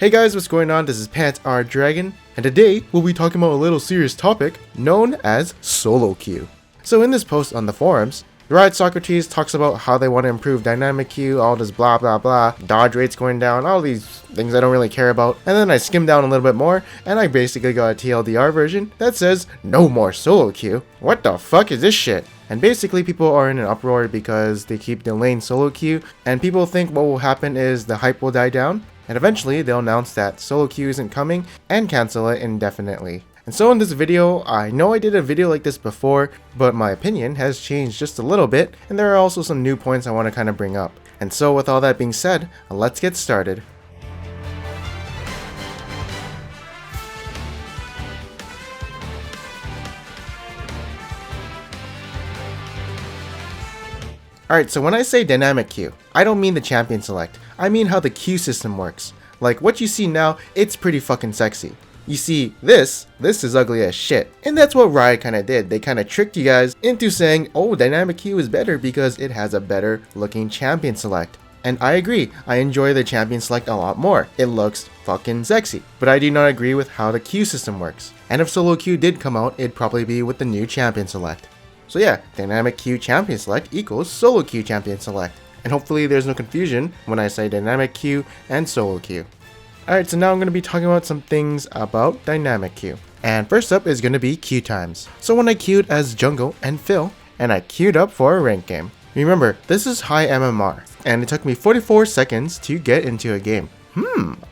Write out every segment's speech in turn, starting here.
Hey guys, what's going on? This is Pants R Dragon, and today we'll be talking about a little serious topic known as solo queue. So in this post on the forums, Riot Socrates talks about how they want to improve dynamic queue, all this blah blah blah, dodge rates going down, all these things I don't really care about. And then I skimmed down a little bit more, and I basically got a TLDR version that says no more solo queue. What the fuck is this shit? And basically people are in an uproar because they keep delaying solo queue, and people think what will happen is the hype will die down, and eventually they'll announce that solo queue isn't coming and cancel it indefinitely. And so in this video, I know I did a video like this before, but my opinion has changed just a little bit, and there are also some new points I want to kind of bring up. And so with all that being said, let's get started. Alright, so when I say dynamic queue, I don't mean the champion select, I mean how the queue system works. Like what you see now, it's pretty fucking sexy. You see, this is ugly as shit. And that's what Riot kinda did. They kinda tricked you guys into saying, oh, dynamic queue is better because it has a better looking champion select. And I agree, I enjoy the champion select a lot more. It looks fucking sexy. But I do not agree with how the queue system works. And if solo queue did come out, it'd probably be with the new champion select. So yeah, dynamic queue champion select equals solo queue champion select. And hopefully there's no confusion when I say dynamic queue and solo queue. Alright, so now I'm going to be talking about some things about dynamic queue. And first up is going to be queue times. So when I queued as Jungle and Phil, and I queued up for a rank game. Remember, this is high MMR, and it took me 44 seconds to get into a game.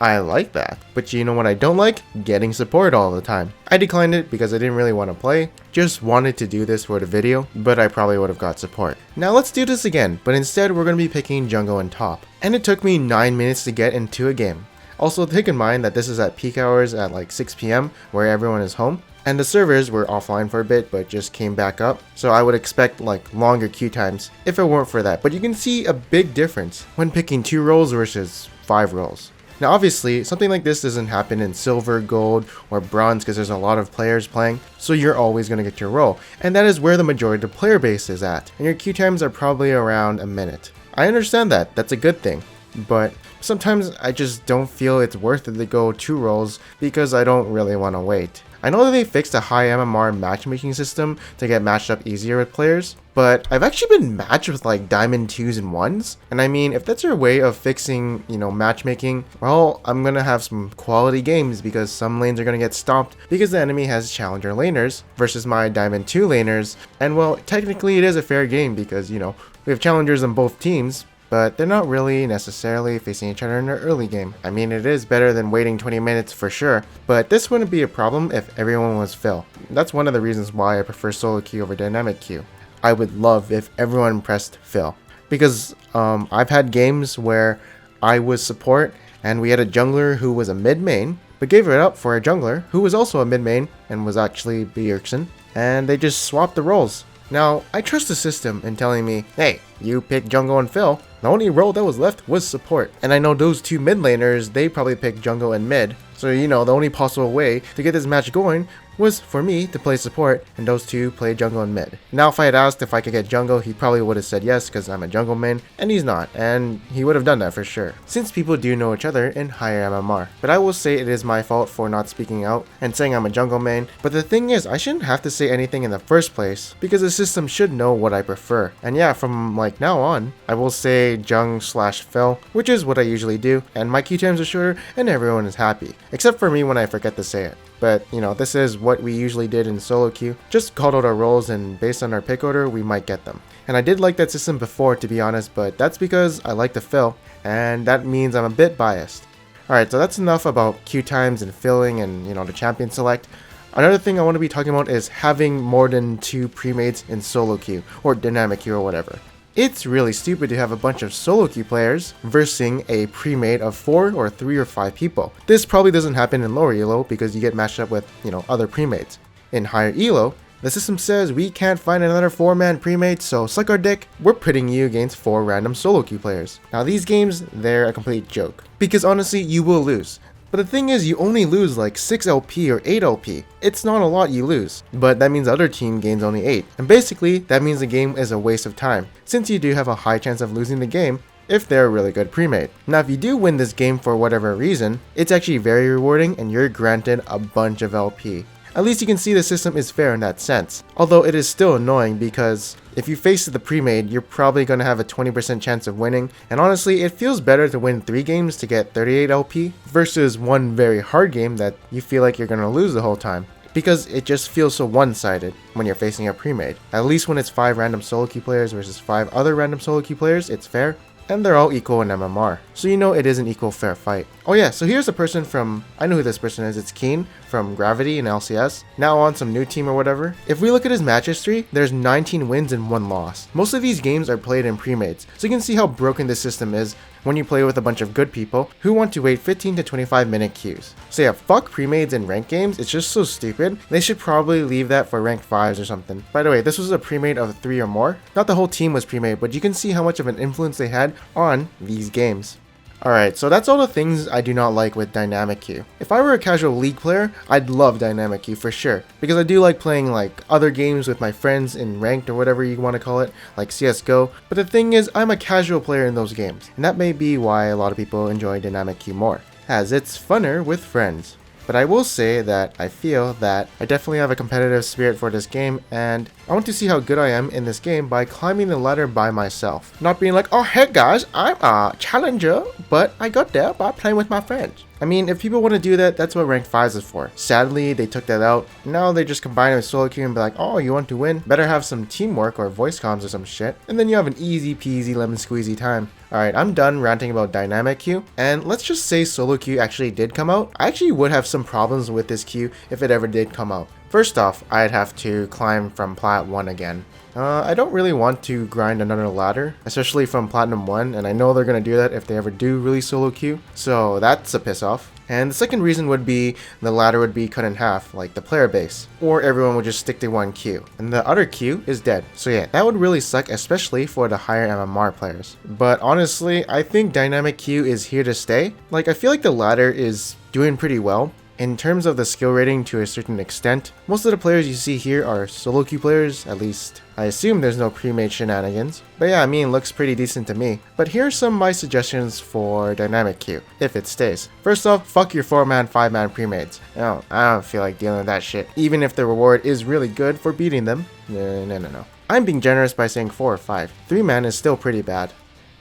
I like that. But you know what I don't like? Getting support all the time. I declined it because I didn't really want to play, just wanted to do this for the video, but I probably would have got support. Now let's do this again, but instead we're going to be picking jungle and top. And it took me 9 minutes to get into a game. Also take in mind that this is at peak hours at like 6 PM where everyone is home. And the servers were offline for a bit but just came back up, so I would expect like longer queue times if it weren't for that. But you can see a big difference when picking 2 roles versus 5 roles. Now obviously, something like this doesn't happen in silver, gold, or bronze because there's a lot of players playing, so you're always going to get your role. And that is where the majority of the player base is at, and your queue times are probably around a minute. I understand that, that's a good thing, but sometimes I just don't feel it's worth it to go 2 roles because I don't really want to wait. I know that they fixed a high MMR matchmaking system to get matched up easier with players, but I've actually been matched with like diamond 2s and 1s, and I mean if that's your way of fixing, matchmaking, well, I'm gonna have some quality games because some lanes are gonna get stomped because the enemy has challenger laners versus my diamond 2 laners, and well, technically it is a fair game because, we have challengers on both teams, but they're not really necessarily facing each other in the early game. I mean, it is better than waiting 20 minutes for sure, but this wouldn't be a problem if everyone was Phil. That's one of the reasons why I prefer solo queue over dynamic queue. I would love if everyone pressed Phil, because I've had games where I was support and we had a jungler who was a mid main, but gave it up for a jungler who was also a mid main and was actually Bjergsen, and they just swapped the roles. Now, I trust the system in telling me, hey, you picked jungle and Phil. The only role that was left was support. And I know those 2 mid laners, they probably picked jungle and mid. So, the only possible way to get this match going was for me to play support and those 2 play jungle and mid. Now if I had asked if I could get jungle, he probably would have said yes because I'm a jungle main, and he's not, and he would have done that for sure, since people do know each other in higher MMR. But I will say it is my fault for not speaking out and saying I'm a jungle main, but the thing is, I shouldn't have to say anything in the first place because the system should know what I prefer. And yeah, from like now on, I will say jung/Phil, which is what I usually do, and my queue times are shorter and everyone is happy, except for me when I forget to say it. But, this is what we usually did in solo queue. Just called out our roles, and based on our pick order, we might get them. And I did like that system before, to be honest, but that's because I like to fill, and that means I'm a bit biased. Alright, so that's enough about queue times and filling and, the champion select. Another thing I want to be talking about is having more than 2 premades in solo queue, or dynamic queue or whatever. It's really stupid to have a bunch of solo queue players versing a premade of 4 or 3 or 5 people. This probably doesn't happen in lower elo because you get matched up with, other premades. In higher elo, the system says we can't find another 4-man premade, so suck our dick, we're pitting you against 4 random solo queue players. Now these games, they're a complete joke, because honestly you will lose. But the thing is, you only lose like 6 LP or 8 LP. It's not a lot you lose, but that means the other team gains only 8. And basically, that means the game is a waste of time, since you do have a high chance of losing the game if they're a really good premade. Now if you do win this game for whatever reason, it's actually very rewarding and you're granted a bunch of LP. At least you can see the system is fair in that sense, although it is still annoying because if you face the premade, you're probably going to have a 20% chance of winning, and honestly it feels better to win 3 games to get 38 LP versus one very hard game that you feel like you're going to lose the whole time. Because it just feels so one-sided when you're facing a premade. At least when it's 5 random solo queue players versus 5 other random solo queue players, it's fair. And they're all equal in MMR. So you know it is an equal fair fight. Oh yeah, so here's a person from, I know who this person is, it's Keen from Gravity in LCS, now on some new team or whatever. If we look at his match history, there's 19 wins and 1 loss. Most of these games are played in premades, so you can see how broken this system is when you play with a bunch of good people who want to wait 15 to 25 minute queues. So yeah, fuck premades in ranked games, it's just so stupid. They should probably leave that for ranked 5s or something. By the way, this was a premade of 3 or more. Not the whole team was premade, but you can see how much of an influence they had on these games. Alright, so that's all the things I do not like with dynamic queue. If I were a casual League player, I'd love dynamic queue for sure, because I do like playing like other games with my friends in ranked or whatever you want to call it, like CSGO, but the thing is I'm a casual player in those games, and that may be why a lot of people enjoy dynamic queue more, as it's funner with friends. But I will say that I feel that I definitely have a competitive spirit for this game, and I want to see how good I am in this game by climbing the ladder by myself. Not being like, oh hey guys, I'm a challenger, but I got there by playing with my friends. I mean, if people want to do that, that's what rank 5s is for. Sadly, they took that out. Now they just combine it with solo queue and be like, oh, you want to win? Better have some teamwork or voice comms or some shit. And then you have an easy peasy lemon squeezy time. Alright, I'm done ranting about dynamic queue. And let's just say solo queue actually did come out. I actually would have some problems with this queue if it ever did come out. First off, I'd have to climb from Plat 1 again. I don't really want to grind another ladder, especially from Platinum 1, and I know they're going to do that if they ever do release solo queue, so that's a piss off. And the second reason would be the ladder would be cut in half, like the player base, or everyone would just stick to one queue, and the other queue is dead. So yeah, that would really suck, especially for the higher MMR players. But honestly, I think dynamic queue is here to stay. Like, I feel like the ladder is doing pretty well. In terms of the skill rating to a certain extent, most of the players you see here are solo queue players, at least I assume there's no pre-made shenanigans. But yeah, I mean, it looks pretty decent to me. But here are some of my suggestions for dynamic queue, if it stays. First off, fuck your 4-man, 5-man pre-mades. I don't feel like dealing with that shit, even if the reward is really good for beating them. No. I'm being generous by saying 4 or 5. 3-man is still pretty bad.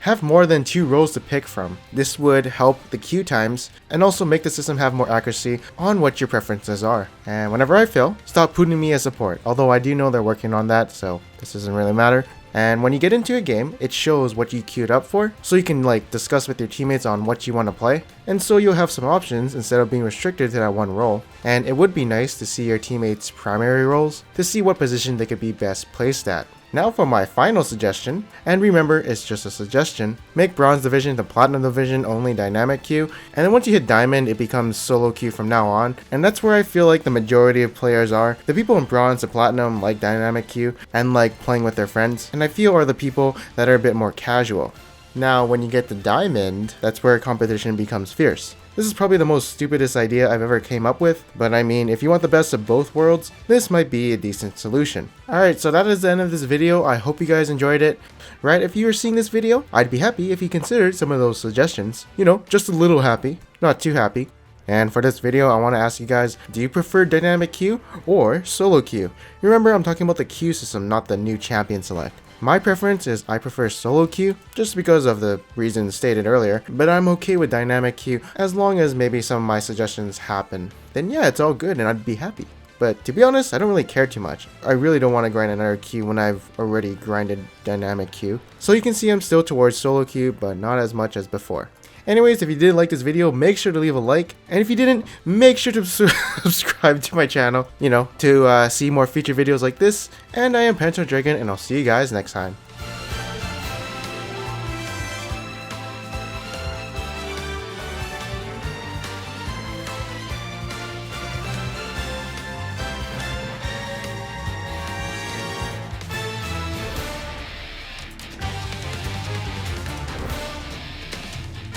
Have more than 2 roles to pick from. This would help the queue times and also make the system have more accuracy on what your preferences are. And whenever I fail, stop putting me as support, although I do know they're working on that, so this doesn't really matter. And when you get into a game, it shows what you queued up for, so you can like discuss with your teammates on what you want to play, and so you'll have some options instead of being restricted to that one role. And it would be nice to see your teammates' primary roles to see what position they could be best placed at. Now for my final suggestion, and remember it's just a suggestion, make Bronze Division the Platinum Division only dynamic queue, and then once you hit Diamond it becomes solo queue from now on, and that's where I feel like the majority of players are. The people in Bronze to Platinum like dynamic queue and like playing with their friends, and I feel are the people that are a bit more casual. Now when you get to Diamond, that's where competition becomes fierce. This is probably the most stupidest idea I've ever came up with, but I mean, if you want the best of both worlds, this might be a decent solution. Alright, so that is the end of this video. I hope you guys enjoyed it. Right, if you were seeing this video, I'd be happy if you considered some of those suggestions. You know, just a little happy, not too happy. And for this video, I want to ask you guys, do you prefer dynamic queue or solo queue? Remember, I'm talking about the queue system, not the new champion select. My preference is I prefer solo queue, just because of the reasons stated earlier, but I'm okay with dynamic queue as long as maybe some of my suggestions happen. Then yeah, it's all good and I'd be happy. But to be honest, I don't really care too much. I really don't want to grind another queue when I've already grinded dynamic queue. So you can see I'm still towards solo queue, but not as much as before. Anyways, if you did like this video, make sure to leave a like, and if you didn't, make sure to subscribe to my channel, you know, to see more future videos like this. And I am Panther Dragon, and I'll see you guys next time.